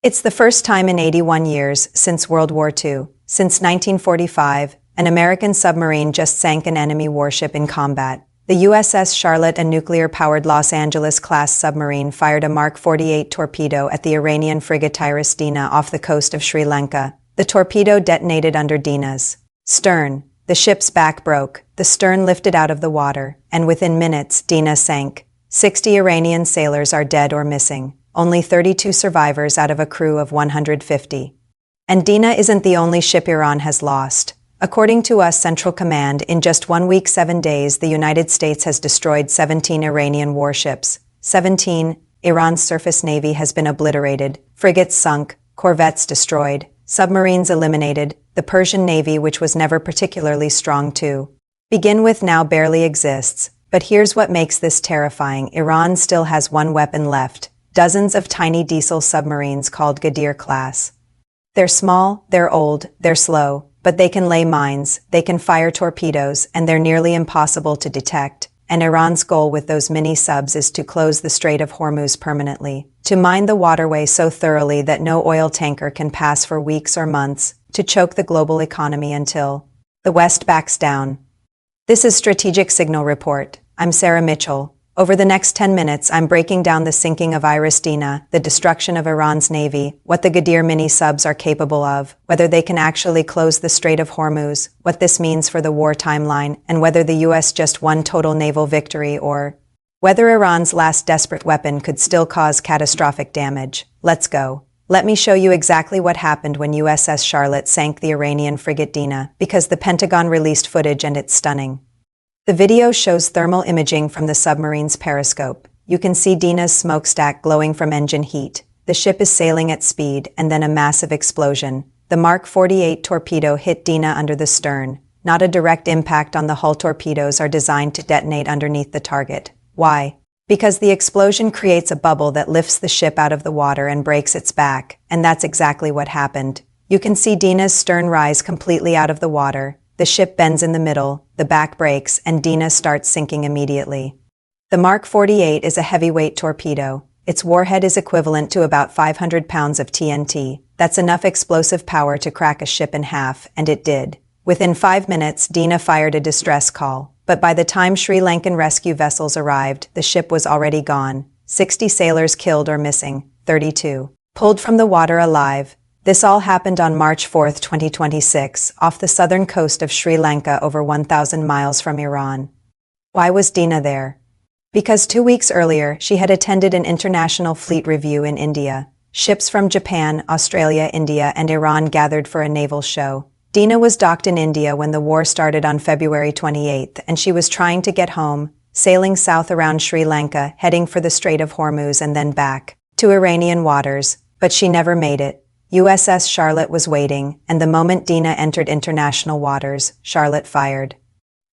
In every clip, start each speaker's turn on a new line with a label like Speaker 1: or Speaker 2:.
Speaker 1: It's the first time in 81 years since World War II. Since 1945, an American submarine just sank an enemy warship in combat. The USS Charlotte, a nuclear-powered Los Angeles-class submarine, fired a Mark 48 torpedo at the Iranian frigate IRIS Dena off the coast of Sri Lanka. The torpedo detonated under Dena's stern. The ship's back broke, the stern lifted out of the water, and within minutes, Dena sank. 60 Iranian sailors are dead or missing. Only 32 survivors out of a crew of 150. And Dena isn't the only ship Iran has lost. According to US Central Command, in just 1 week, 7 days, the United States has destroyed 17 Iranian warships. 17. Iran's surface navy has been obliterated, frigates sunk, corvettes destroyed, submarines eliminated, the Persian Navy, which was never particularly strong to begin with, now barely exists. But here's what makes this terrifying. Iran still has one weapon left. Dozens of tiny diesel submarines called Ghadir class. They're small, they're old, they're slow, but they can lay mines, they can fire torpedoes, and they're nearly impossible to detect. And Iran's goal with those mini-subs is to close the Strait of Hormuz permanently, to mine the waterway so thoroughly that no oil tanker can pass for weeks or months, to choke the global economy until the West backs down. This is Strategic Signal Report. I'm Sarah Mitchell. Over the next 10 minutes, I'm breaking down the sinking of IRIS Dena, the destruction of Iran's navy, what the Ghadir mini-subs are capable of, whether they can actually close the Strait of Hormuz, what this means for the war timeline, and whether the US just won total naval victory or whether Iran's last desperate weapon could still cause catastrophic damage. Let's go. Let me show you exactly what happened when USS Charlotte sank the Iranian frigate Dena, because the Pentagon released footage and it's stunning. The video shows thermal imaging from the submarine's periscope. You can see Dena's smokestack glowing from engine heat. The ship is sailing at speed, and then a massive explosion. The Mark 48 torpedo hit Dena under the stern. Not a direct impact on the hull. Torpedoes are designed to detonate underneath the target. Why? Because the explosion creates a bubble that lifts the ship out of the water and breaks its back, and that's exactly what happened. You can see Dena's stern rise completely out of the water. The ship bends in the middle, the back breaks, and Dena starts sinking immediately. The Mark 48 is a heavyweight torpedo. Its warhead is equivalent to about 500 pounds of TNT. That's enough explosive power to crack a ship in half, and it did. Within 5 minutes, Dena fired a distress call. But by the time Sri Lankan rescue vessels arrived, the ship was already gone. 60 sailors killed or missing, 32 pulled from the water alive. This all happened on March 4, 2026, off the southern coast of Sri Lanka, over 1,000 miles from Iran. Why was Dena there? Because 2 weeks earlier, she had attended an international fleet review in India. Ships from Japan, Australia, India, and Iran gathered for a naval show. Dena was docked in India when the war started on February 28th, and she was trying to get home, sailing south around Sri Lanka, heading for the Strait of Hormuz and then back to Iranian waters. But she never made it. USS Charlotte was waiting, and the moment Dena entered international waters, Charlotte fired.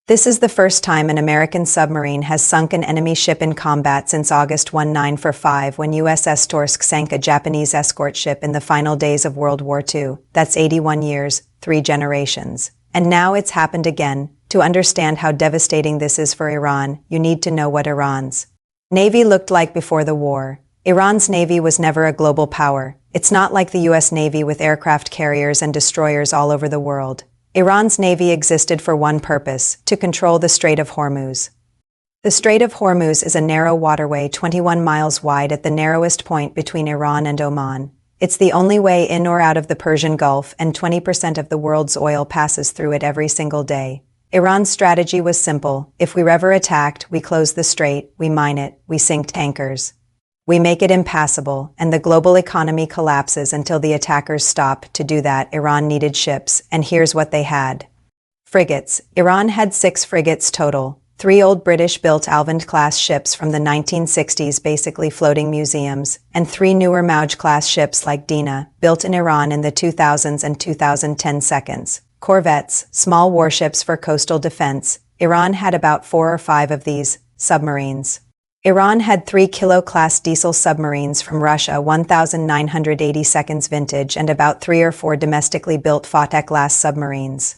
Speaker 1: This is the first time an American submarine has sunk an enemy ship in combat since August 1945, when USS Torsk sank a Japanese escort ship in the final days of World War II. That's 81 years, 3 generations. And now it's happened again. To understand how devastating this is for Iran, you need to know what Iran's navy looked like before the war. Iran's navy was never a global power. It's not like the US Navy with aircraft carriers and destroyers all over the world. Iran's navy existed for one purpose: to control the Strait of Hormuz. The Strait of Hormuz is a narrow waterway 21 miles wide at the narrowest point between Iran and Oman. It's the only way in or out of the Persian Gulf, and 20% of the world's oil passes through it every single day. Iran's strategy was simple. If we're ever attacked, we close the strait, we mine it, we sink tankers. We make it impassable, and the global economy collapses until the attackers stop. To do that, Iran needed ships, and here's what they had. Frigates. Iran had 6 frigates total. 3 old British-built Moudge-class ships from the 1960s, basically floating museums, and 3 newer Moudge-class ships like Dena, built in Iran in the 2000s and 2010 seconds. Corvettes, small warships for coastal defense. Iran had about 4 or 5 of these. Submarines. Iran had 3 Kilo-class diesel submarines from Russia, 1982 vintage, and about 3 or 4 domestically built Fateh-class submarines.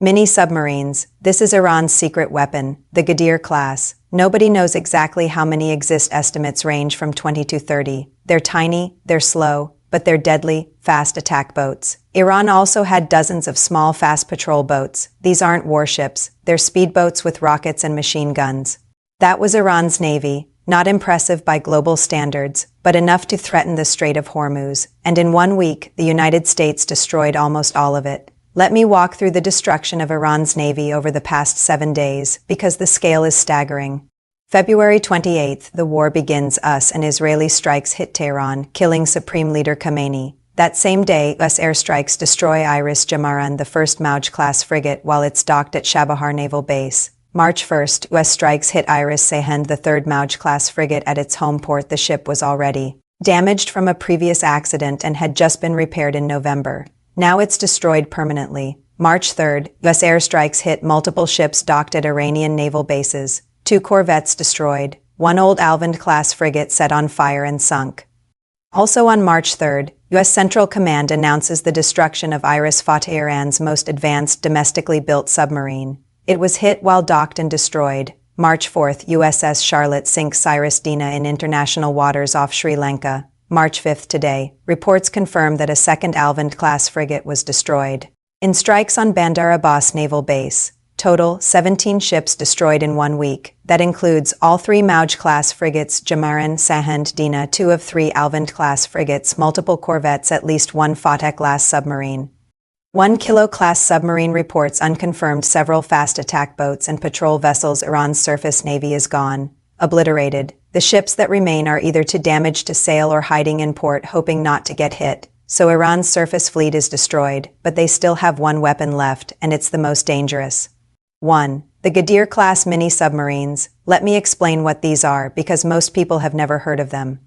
Speaker 1: Mini-submarines. This is Iran's secret weapon, the Ghadir class. Nobody knows exactly how many exist. Estimates range from 20 to 30. They're tiny, they're slow, but they're deadly, fast attack boats. Iran also had dozens of small, fast patrol boats. These aren't warships, they're speedboats with rockets and machine guns. That was Iran's navy, not impressive by global standards, but enough to threaten the Strait of Hormuz, and in 1 week, the United States destroyed almost all of it. Let me walk through the destruction of Iran's navy over the past 7 days, because the scale is staggering. February 28th, the war begins. US and Israeli strikes hit Tehran, killing Supreme Leader Khamenei. That same day, US airstrikes destroy IRIS Jamaran, the first Moudge-class frigate, while it's docked at Chabahar Naval Base. March 1st, US strikes hit IRIS Sahand, the third Moudge-class frigate, at its home port. The ship was already damaged from a previous accident and had just been repaired in November. Now it's destroyed permanently. March 3rd, US airstrikes hit multiple ships docked at Iranian naval bases. 2 corvettes destroyed, 1 old Alvand-class frigate set on fire and sunk. Also on March 3rd, U.S. Central Command announces the destruction of IRIS Fateh, Iran's most advanced domestically built submarine. It was hit while docked and destroyed. March 4th, USS Charlotte sinks IRIS Dena in international waters off Sri Lanka. March 5th today, reports confirm that a second Alvand-class frigate was destroyed. In strikes on Bandar Abbas Naval Base, total 17 ships destroyed in 1 week. That includes all 3 Moudge-class frigates, Jamaran, Sahand, Dena, 2 of 3 Alvand-class frigates, multiple corvettes, at least 1 Fateh-class submarine. 1 Kilo-class submarine reports unconfirmed, several fast attack boats and patrol vessels. Iran's surface navy is gone, obliterated. The ships that remain are either too damaged to sail or hiding in port, hoping not to get hit. So Iran's surface fleet is destroyed, but they still have 1 weapon left, and it's the most dangerous. 1. The Ghadir-class mini-submarines. Let me explain what these are, because most people have never heard of them.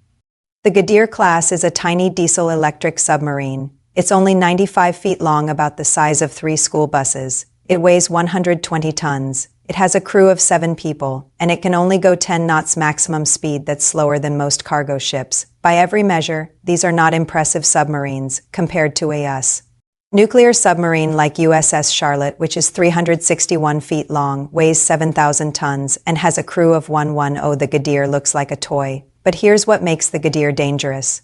Speaker 1: The Ghadir class is a tiny diesel-electric submarine. It's only 95 feet long, about the size of 3 school buses. It weighs 120 tons. It has a crew of 7 people, and it can only go 10 knots maximum speed. That's slower than most cargo ships. By every measure, these are not impressive submarines, compared to a U.S. nuclear submarine like USS Charlotte, which is 361 feet long, weighs 7,000 tons, and has a crew of 110. The Ghadir looks like a toy. But here's what makes the Ghadir dangerous.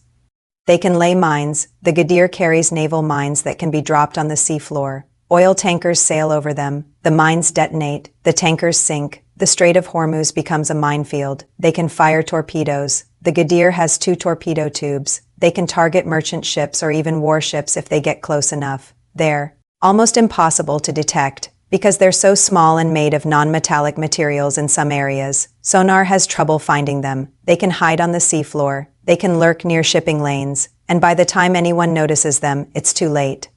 Speaker 1: They can lay mines. The Ghadir carries naval mines that can be dropped on the seafloor. Oil tankers sail over them. The mines detonate. The tankers sink. The Strait of Hormuz becomes a minefield. They can fire torpedoes. The Ghadir has 2 torpedo tubes. They can target merchant ships or even warships if they get close enough. They're almost impossible to detect because they're so small and made of non-metallic materials in some areas. Sonar has trouble finding them. They can hide on the seafloor. They can lurk near shipping lanes. And by the time anyone notices them, it's too late.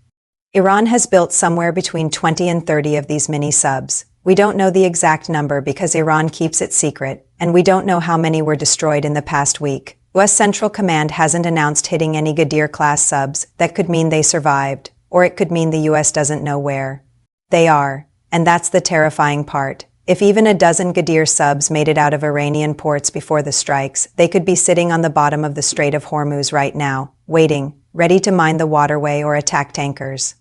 Speaker 1: Iran has built somewhere between 20 and 30 of these mini-subs. We don't know the exact number because Iran keeps it secret, and we don't know how many were destroyed in the past week. U.S. Central Command hasn't announced hitting any Ghadir-class subs. That could mean they survived, or it could mean the U.S. doesn't know where they are. And that's the terrifying part. If even a dozen Ghadir subs made it out of Iranian ports before the strikes, they could be sitting on the bottom of the Strait of Hormuz right now, waiting, ready to mine the waterway or attack tankers.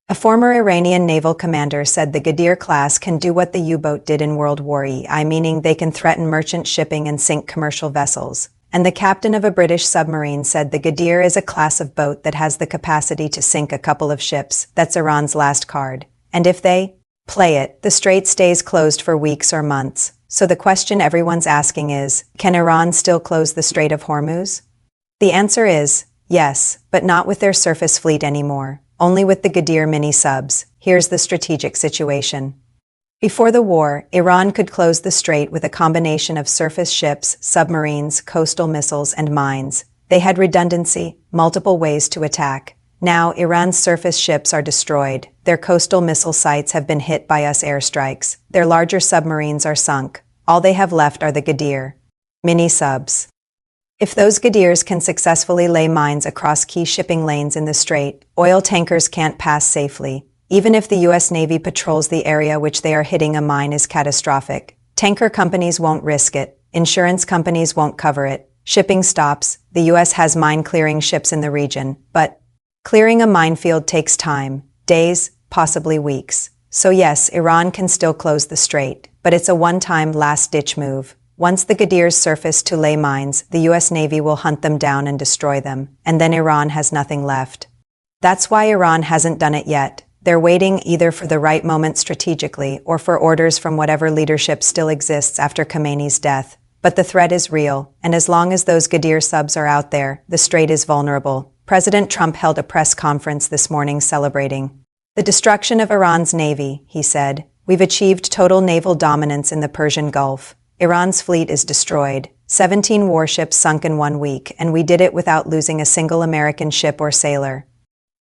Speaker 1: A former Iranian naval commander said the Ghadir class can do what the U-boat did in World War I, meaning they can threaten merchant shipping and sink commercial vessels. And the captain of a British submarine said the Ghadir is a class of boat that has the capacity to sink a couple of ships. That's Iran's last card. And if they play it, the strait stays closed for weeks or months. So the question everyone's asking is, can Iran still close the Strait of Hormuz? The answer is yes, but not with their surface fleet anymore. Only with the Ghadir mini-subs. Here's the strategic situation. Before the war, Iran could close the strait with a combination of surface ships, submarines, coastal missiles, and mines. They had redundancy, multiple ways to attack. Now, Iran's surface ships are destroyed. Their coastal missile sites have been hit by US airstrikes. Their larger submarines are sunk. All they have left are the Ghadir mini-subs. If those Ghadirs can successfully lay mines across key shipping lanes in the strait, oil tankers can't pass safely. Even if the U.S. Navy patrols the area which they are hitting, a mine is catastrophic. Tanker companies won't risk it. Insurance companies won't cover it. Shipping stops. The U.S. has mine-clearing ships in the region. But clearing a minefield takes time. Days, possibly weeks. So yes, Iran can still close the strait. But it's a one-time, last-ditch move. Once the Ghadirs surface to lay mines, the U.S. Navy will hunt them down and destroy them, and then Iran has nothing left. That's why Iran hasn't done it yet. They're waiting either for the right moment strategically or for orders from whatever leadership still exists after Khamenei's death. But the threat is real, and as long as those Ghadir subs are out there, the strait is vulnerable. President Trump held a press conference this morning celebrating the destruction of Iran's navy, he said. We've achieved total naval dominance in the Persian Gulf. Iran's fleet is destroyed. 17 warships sunk in 1 week, and we did it without losing a single American ship or sailor.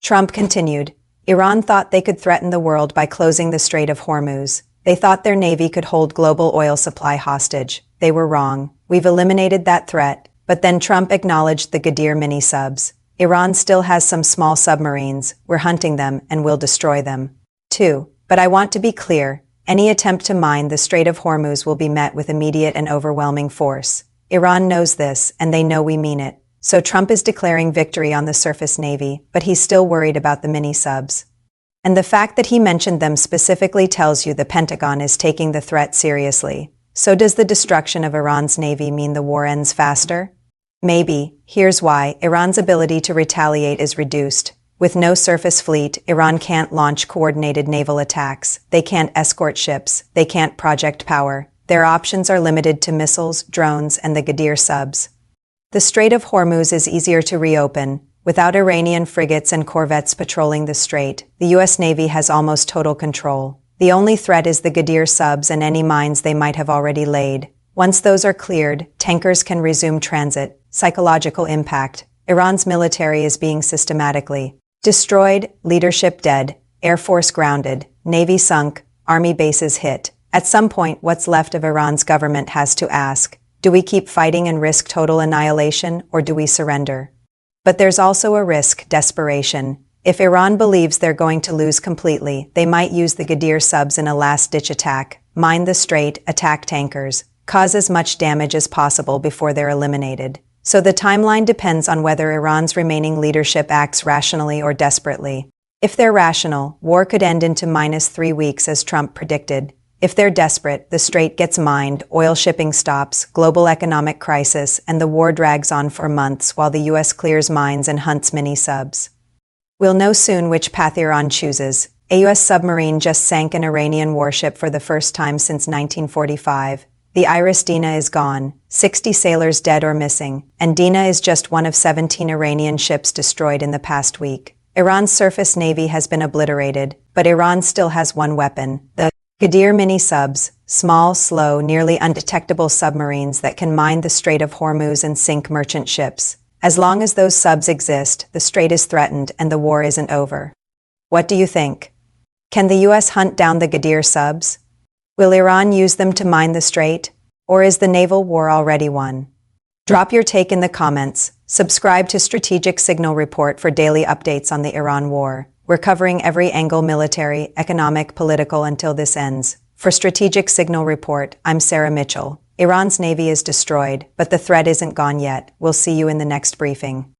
Speaker 1: Trump continued, Iran thought they could threaten the world by closing the Strait of Hormuz. They thought their navy could hold global oil supply hostage. They were wrong. We've eliminated that threat. But then Trump acknowledged the Ghadir mini-subs. Iran still has some small submarines. We're hunting them and will destroy them. 2. But I want to be clear. Any attempt to mine the Strait of Hormuz will be met with immediate and overwhelming force. Iran knows this, and they know we mean it. So Trump is declaring victory on the surface navy, but he's still worried about the mini-subs. And the fact that he mentioned them specifically tells you the Pentagon is taking the threat seriously. So does the destruction of Iran's navy mean the war ends faster? Maybe. Here's why. Iran's ability to retaliate is reduced. With no surface fleet, Iran can't launch coordinated naval attacks. They can't escort ships. They can't project power. Their options are limited to missiles, drones, and the Ghadir subs. The Strait of Hormuz is easier to reopen. Without Iranian frigates and corvettes patrolling the strait, the U.S. Navy has almost total control. The only threat is the Ghadir subs and any mines they might have already laid. Once those are cleared, tankers can resume transit. Psychological impact. Iran's military is being systematically destroyed, leadership dead, air force grounded, navy sunk, army bases hit. At some point, what's left of Iran's government has to ask, do we keep fighting and risk total annihilation, or do we surrender? But there's also a risk, desperation. If Iran believes they're going to lose completely, they might use the Ghadir subs in a last-ditch attack, mine the strait, attack tankers, cause as much damage as possible before they're eliminated. So the timeline depends on whether Iran's remaining leadership acts rationally or desperately. If they're rational, war could end into -3 weeks as Trump predicted. If they're desperate, the strait gets mined, oil shipping stops, global economic crisis, and the war drags on for months while the U.S. clears mines and hunts mini-subs. We'll know soon which path Iran chooses. A U.S. submarine just sank an Iranian warship for the first time since 1945. The IRIS Dena is gone, 60 sailors dead or missing, and Dena is just one of 17 Iranian ships destroyed in the past week. Iran's surface navy has been obliterated, but Iran still has one weapon, the Ghadir mini-subs, small, slow, nearly undetectable submarines that can mine the Strait of Hormuz and sink merchant ships. As long as those subs exist, the strait is threatened and the war isn't over. What do you think? Can the U.S. hunt down the Ghadir subs? Will Iran use them to mine the strait? Or is the naval war already won? Drop your take in the comments. Subscribe to Strategic Signal Report for daily updates on the Iran war. We're covering every angle, military, economic, political, until this ends. For Strategic Signal Report, I'm Sarah Mitchell. Iran's navy is destroyed, but the threat isn't gone yet. We'll see you in the next briefing.